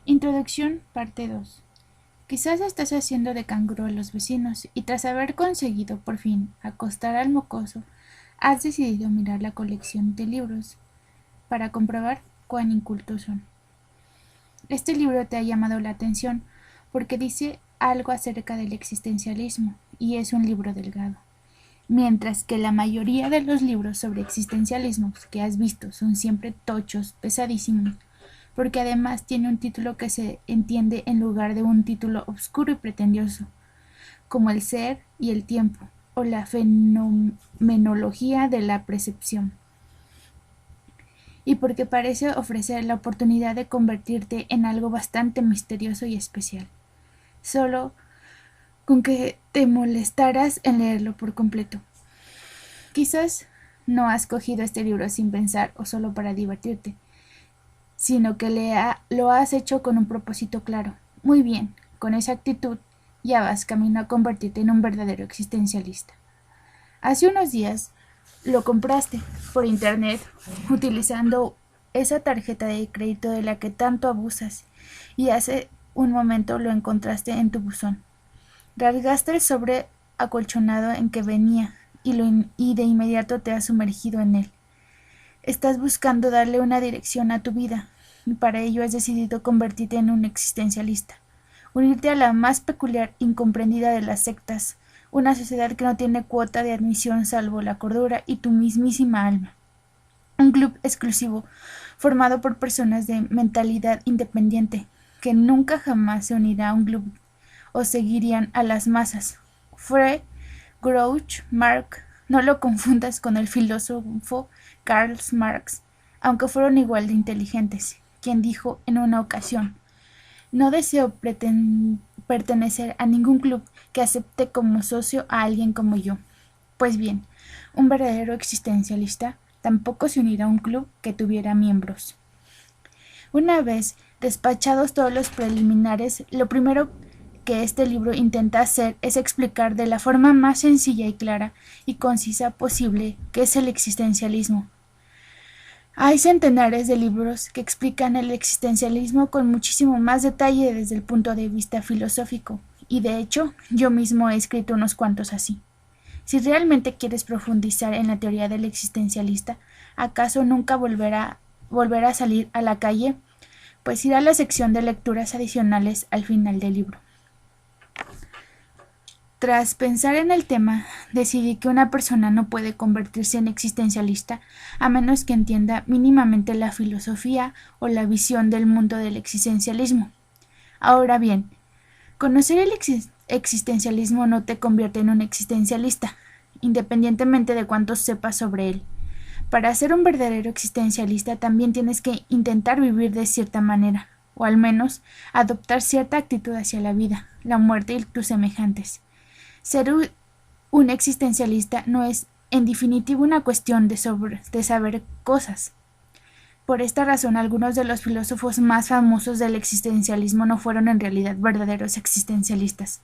Introducción, parte 2. Quizás estás haciendo de canguro a los vecinos y tras haber conseguido por fin acostar al mocoso, has decidido mirar la colección de libros para comprobar cuán incultos son. Este libro te ha llamado la atención porque dice algo acerca del existencialismo y es un libro delgado. Mientras que la mayoría de los libros sobre existencialismo que has visto son siempre tochos, pesadísimos, porque además tiene un título que se entiende en lugar de un título oscuro y pretencioso, como el ser y el tiempo, o la fenomenología de la percepción. Y porque parece ofrecer la oportunidad de convertirte en algo bastante misterioso y especial. Solo con que te molestaras en leerlo por completo. Quizás no has cogido este libro sin pensar o solo para divertirte, sino que lo has hecho con un propósito claro. Muy bien, con esa actitud ya vas camino a convertirte en un verdadero existencialista. Hace unos días lo compraste por internet utilizando esa tarjeta de crédito de la que tanto abusas y hace un momento lo encontraste en tu buzón. Rasgaste el sobre acolchonado en que venía y de inmediato te has sumergido en él. Estás buscando darle una dirección a tu vida y para ello has decidido convertirte en un existencialista, unirte a la más peculiar e incomprendida de las sectas, una sociedad que no tiene cuota de admisión salvo la cordura y tu mismísima alma. Un club exclusivo, formado por personas de mentalidad independiente, que nunca jamás se unirá a un club o seguirían a las masas. Freud, Groucho Marx, no lo confundas con el filósofo Karl Marx, aunque fueron igual de inteligentes, quien dijo en una ocasión: no deseo pertenecer a ningún club que acepte como socio a alguien como yo. Pues bien, un verdadero existencialista tampoco se unirá a un club que tuviera miembros. Una vez despachados todos los preliminares, lo primero que este libro intenta hacer es explicar de la forma más sencilla y clara y concisa posible qué es el existencialismo. Hay centenares de libros que explican el existencialismo con muchísimo más detalle desde el punto de vista filosófico, y de hecho yo mismo he escrito unos cuantos así. Si realmente quieres profundizar en la teoría del existencialista, ¿acaso nunca volverá a salir a la calle? Pues irá a la sección de lecturas adicionales al final del libro. Tras pensar en el tema, decidí que una persona no puede convertirse en existencialista a menos que entienda mínimamente la filosofía o la visión del mundo del existencialismo. Ahora bien, conocer el existencialismo no te convierte en un existencialista, independientemente de cuánto sepas sobre él. Para ser un verdadero existencialista también tienes que intentar vivir de cierta manera, o al menos adoptar cierta actitud hacia la vida, la muerte y tus semejantes. Ser un existencialista no es, en definitiva, una cuestión de saber cosas. Por esta razón, algunos de los filósofos más famosos del existencialismo no fueron en realidad verdaderos existencialistas,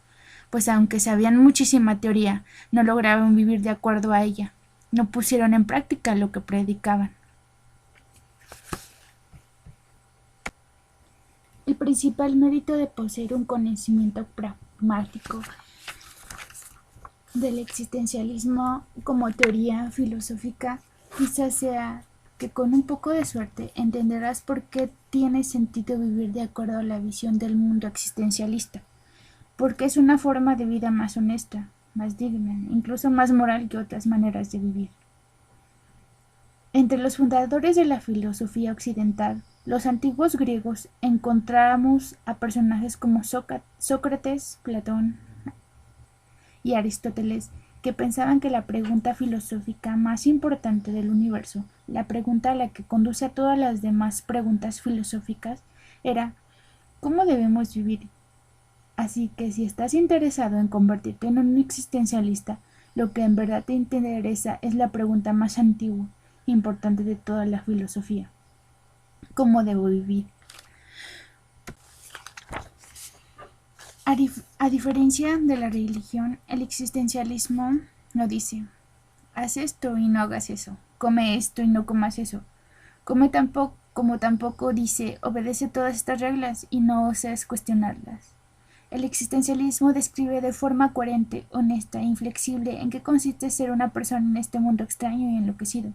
pues aunque sabían muchísima teoría, no lograban vivir de acuerdo a ella, no pusieron en práctica lo que predicaban. El principal mérito de poseer un conocimiento pragmático del existencialismo como teoría filosófica quizás sea que con un poco de suerte entenderás por qué tiene sentido vivir de acuerdo a la visión del mundo existencialista, porque es una forma de vida más honesta, más digna, incluso más moral que otras maneras de vivir. Entre los fundadores de la filosofía occidental, los antiguos griegos, encontramos a personajes como Sócrates, Platón y Aristóteles, que pensaban que la pregunta filosófica más importante del universo, la pregunta a la que conduce a todas las demás preguntas filosóficas, era ¿cómo debemos vivir? Así que si estás interesado en convertirte en un existencialista, lo que en verdad te interesa es la pregunta más antigua e importante de toda la filosofía: ¿cómo debo vivir? A diferencia de la religión, el existencialismo no dice: haz esto y no hagas eso, come esto y no comas eso, come tampoco como tampoco dice obedece todas estas reglas y no oses cuestionarlas. El existencialismo describe de forma coherente, honesta e inflexible en qué consiste ser una persona en este mundo extraño y enloquecido.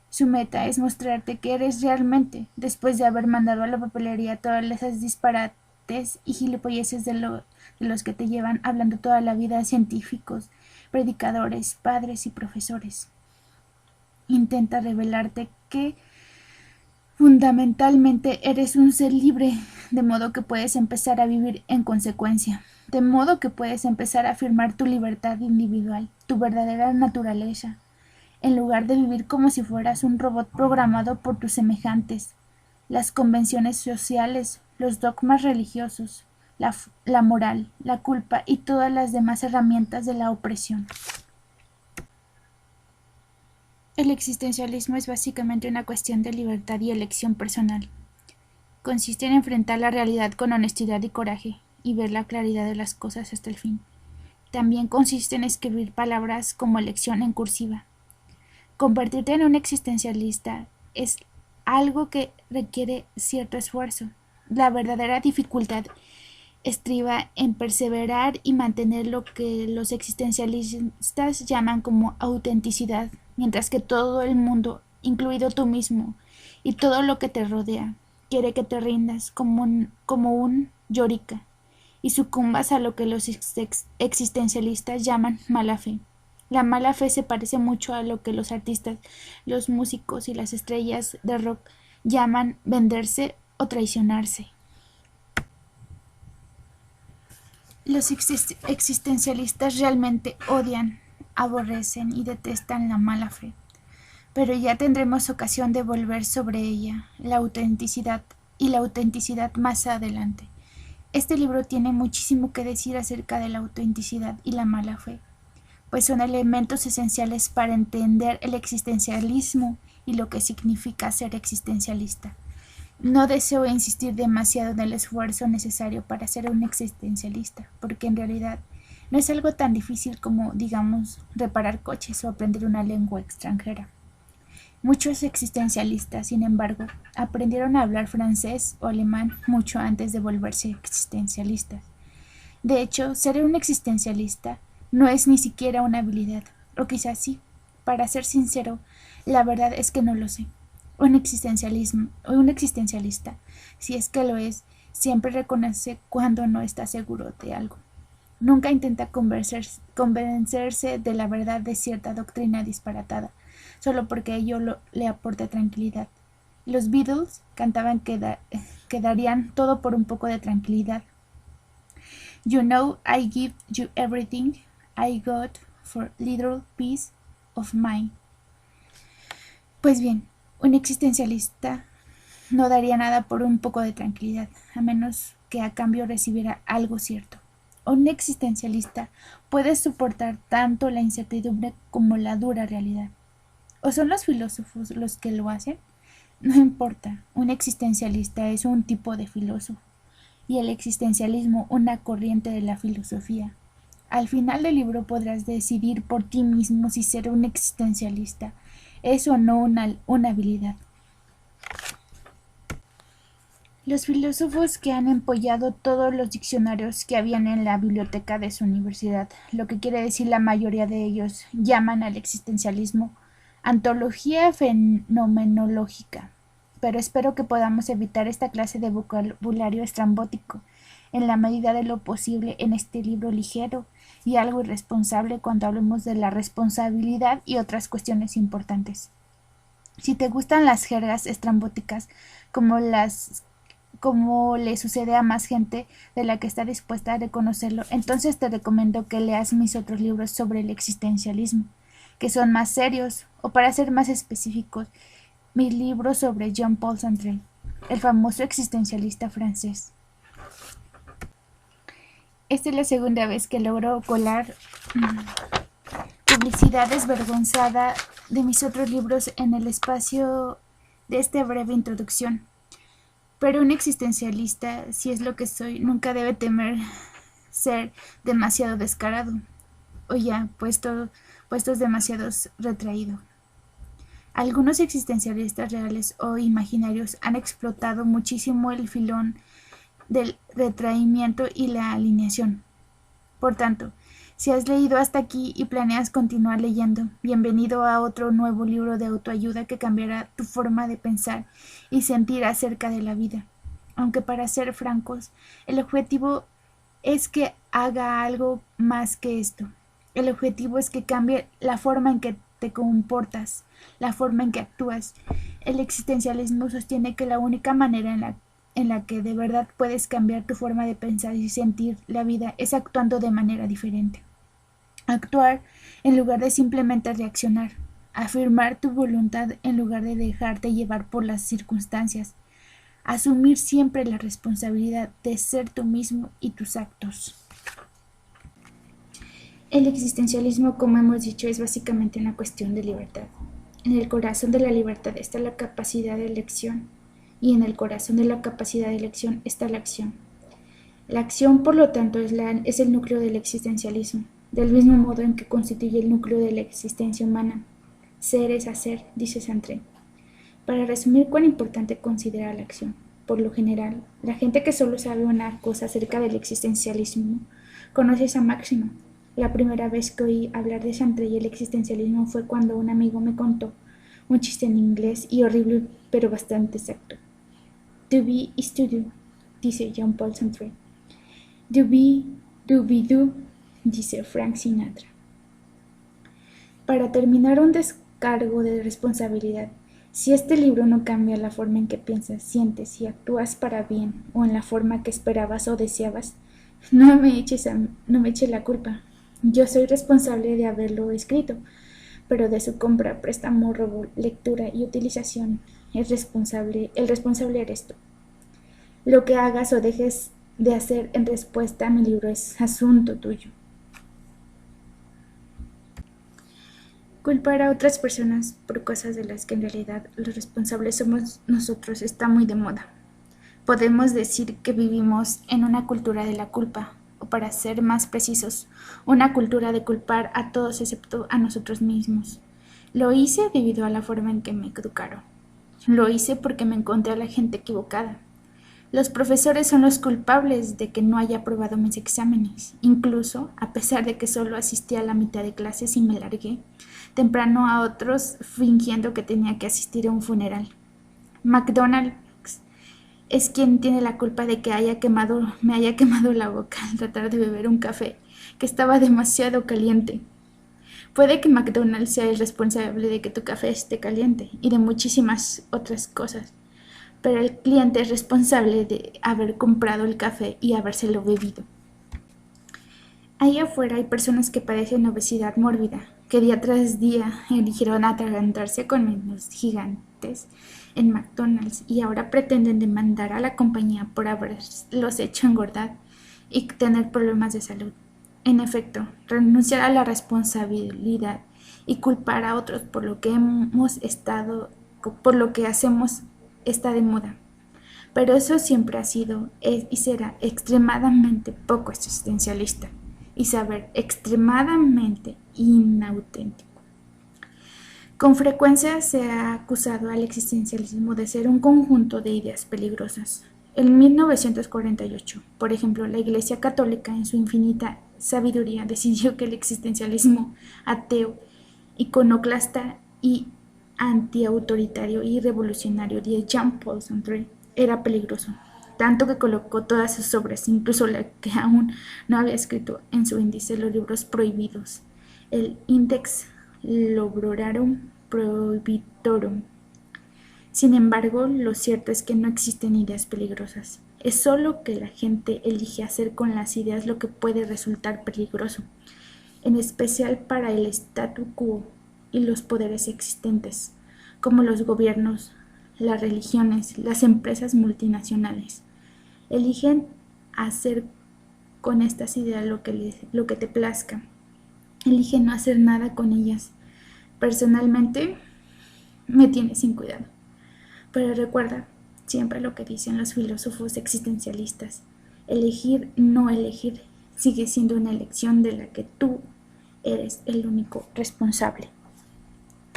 Su meta es mostrarte que eres realmente, después de haber mandado a la papelería todas esas disparates y gilipolleces de los que te llevan hablando toda la vida científicos, predicadores, padres y profesores. Intenta revelarte que fundamentalmente eres un ser libre, de modo que puedes empezar a vivir en consecuencia, de modo que puedes empezar a afirmar tu libertad individual, tu verdadera naturaleza, en lugar de vivir como si fueras un robot programado por tus semejantes, las convenciones sociales, los dogmas religiosos, la moral, la culpa y todas las demás herramientas de la opresión. El existencialismo es básicamente una cuestión de libertad y elección personal. Consiste en enfrentar la realidad con honestidad y coraje, y ver la claridad de las cosas hasta el fin. También consiste en escribir palabras como elección en cursiva. Convertirte en un existencialista es algo que requiere cierto esfuerzo. La verdadera dificultad estriba en perseverar y mantener lo que los existencialistas llaman como autenticidad, mientras que todo el mundo, incluido tú mismo, y todo lo que te rodea, quiere que te rindas como un llorica y sucumbas a lo que los existencialistas llaman mala fe. La mala fe se parece mucho a lo que los artistas, los músicos y las estrellas de rock llaman venderse o traicionarse. Los existencialistas realmente odian, aborrecen y detestan la mala fe, pero ya tendremos ocasión de volver sobre ella, la autenticidad más adelante. Este libro tiene muchísimo que decir acerca de la autenticidad y la mala fe, pues son elementos esenciales para entender el existencialismo y lo que significa ser existencialista. No deseo insistir demasiado en el esfuerzo necesario para ser un existencialista, porque en realidad no es algo tan difícil como, digamos, reparar coches o aprender una lengua extranjera. Muchos existencialistas, sin embargo, aprendieron a hablar francés o alemán mucho antes de volverse existencialistas. De hecho, ser un existencialista no es ni siquiera una habilidad, o quizás sí. Para ser sincero, la verdad es que no lo sé. Un existencialista, si es que lo es, siempre reconoce cuando no está seguro de algo. Nunca intenta convencerse de la verdad de cierta doctrina disparatada, solo porque ello le aporta tranquilidad. Los Beatles cantaban que darían todo por un poco de tranquilidad. You know I give you everything I got for little peace of mind. Pues bien, un existencialista no daría nada por un poco de tranquilidad, a menos que a cambio recibiera algo cierto. Un existencialista puede soportar tanto la incertidumbre como la dura realidad. ¿O son los filósofos los que lo hacen? No importa, un existencialista es un tipo de filósofo, y el existencialismo una corriente de la filosofía. Al final del libro podrás decidir por ti mismo si ser un existencialista es o no una habilidad. Los filósofos que han empollado todos los diccionarios que habían en la biblioteca de su universidad, lo que quiere decir la mayoría de ellos, llaman al existencialismo antología fenomenológica. Pero espero que podamos evitar esta clase de vocabulario estrambótico en la medida de lo posible en este libro ligero y algo irresponsable cuando hablemos de la responsabilidad y otras cuestiones importantes. Si te gustan las jergas estrambóticas como le sucede a más gente de la que está dispuesta a reconocerlo, entonces te recomiendo que leas mis otros libros sobre el existencialismo, que son más serios, o para ser más específicos, mis libros sobre Jean-Paul Sartre, el famoso existencialista francés. Esta es la segunda vez que logro colar publicidad desvergonzada de mis otros libros en el espacio de esta breve introducción. Pero un existencialista, si es lo que soy, nunca debe temer ser demasiado descarado, o ya puestos demasiado retraído. Algunos existencialistas reales o imaginarios han explotado muchísimo el filón del retraimiento y la alineación. Por tanto, si has leído hasta aquí y planeas continuar leyendo, bienvenido a otro nuevo libro de autoayuda que cambiará tu forma de pensar y sentir acerca de la vida. Aunque para ser francos, el objetivo es que haga algo más que esto. El objetivo es que cambie la forma en que te comportas, la forma en que actúas. El existencialismo sostiene que la única manera en la que de verdad puedes cambiar tu forma de pensar y sentir la vida es actuando de manera diferente. Actuar en lugar de simplemente reaccionar. Afirmar tu voluntad en lugar de dejarte llevar por las circunstancias. Asumir siempre la responsabilidad de ser tú mismo y tus actos. El existencialismo, como hemos dicho, es básicamente una cuestión de libertad. En el corazón de la libertad está la capacidad de elección, y en el corazón de la capacidad de elección está la acción. La acción, por lo tanto, es el núcleo del existencialismo, del mismo modo en que constituye el núcleo de la existencia humana. Ser es hacer, dice Sartre. Para resumir cuán importante considera la acción, por lo general, la gente que solo sabe una cosa acerca del existencialismo conoce esa máxima. La primera vez que oí hablar de Sartre y el existencialismo fue cuando un amigo me contó un chiste en inglés y horrible pero bastante exacto. To be is to do, dice Jean-Paul Sartre. Do be do, dice Frank Sinatra. Para terminar un descargo de responsabilidad, si este libro no cambia la forma en que piensas, sientes y actúas para bien o en la forma que esperabas o deseabas, no me eches la culpa. Yo soy responsable de haberlo escrito, pero de su compra, préstamo, robo, lectura y utilización, el responsable eres tú. Lo que hagas o dejes de hacer en respuesta a mi libro es asunto tuyo. Culpar a otras personas por cosas de las que en realidad los responsables somos nosotros está muy de moda. Podemos decir que vivimos en una cultura de la culpa, o para ser más precisos, una cultura de culpar a todos excepto a nosotros mismos. Lo hice debido a la forma en que me educaron. Lo hice porque me encontré a la gente equivocada. Los profesores son los culpables de que no haya aprobado mis exámenes, incluso a pesar de que solo asistí a la mitad de clases y me largué temprano a otros fingiendo que tenía que asistir a un funeral. McDonald's es quien tiene la culpa de que me haya quemado la boca al tratar de beber un café que estaba demasiado caliente. Puede que McDonald's sea el responsable de que tu café esté caliente y de muchísimas otras cosas, pero el cliente es responsable de haber comprado el café y habérselo bebido. Ahí afuera hay personas que padecen obesidad mórbida, que día tras día eligieron atragantarse con menús gigantes en McDonald's y ahora pretenden demandar a la compañía por haberlos hecho engordar y tener problemas de salud. En efecto, renunciar a la responsabilidad y culpar a otros por lo que hacemos está de moda. Pero eso siempre ha sido, es y será extremadamente poco existencialista y saber extremadamente inauténtico. Con frecuencia se ha acusado al existencialismo de ser un conjunto de ideas peligrosas. En 1948, por ejemplo, la Iglesia Católica en su infinita sabiduría decidió que el existencialismo ateo, iconoclasta y antiautoritario y revolucionario de Jean-Paul Sartre era peligroso, tanto que colocó todas sus obras, incluso la que aún no había escrito, en su índice los libros prohibidos, el Index Librorum Prohibitorum. Sin embargo, lo cierto es que no existen ideas peligrosas. Es solo que la gente elige hacer con las ideas lo que puede resultar peligroso, en especial para el statu quo y los poderes existentes, como los gobiernos, las religiones, las empresas multinacionales. Eligen hacer con estas ideas lo que te plazca. Eligen no hacer nada con ellas. Personalmente, me tiene sin cuidado. Pero recuerda siempre lo que dicen los filósofos existencialistas. Elegir, no elegir, sigue siendo una elección de la que tú eres el único responsable.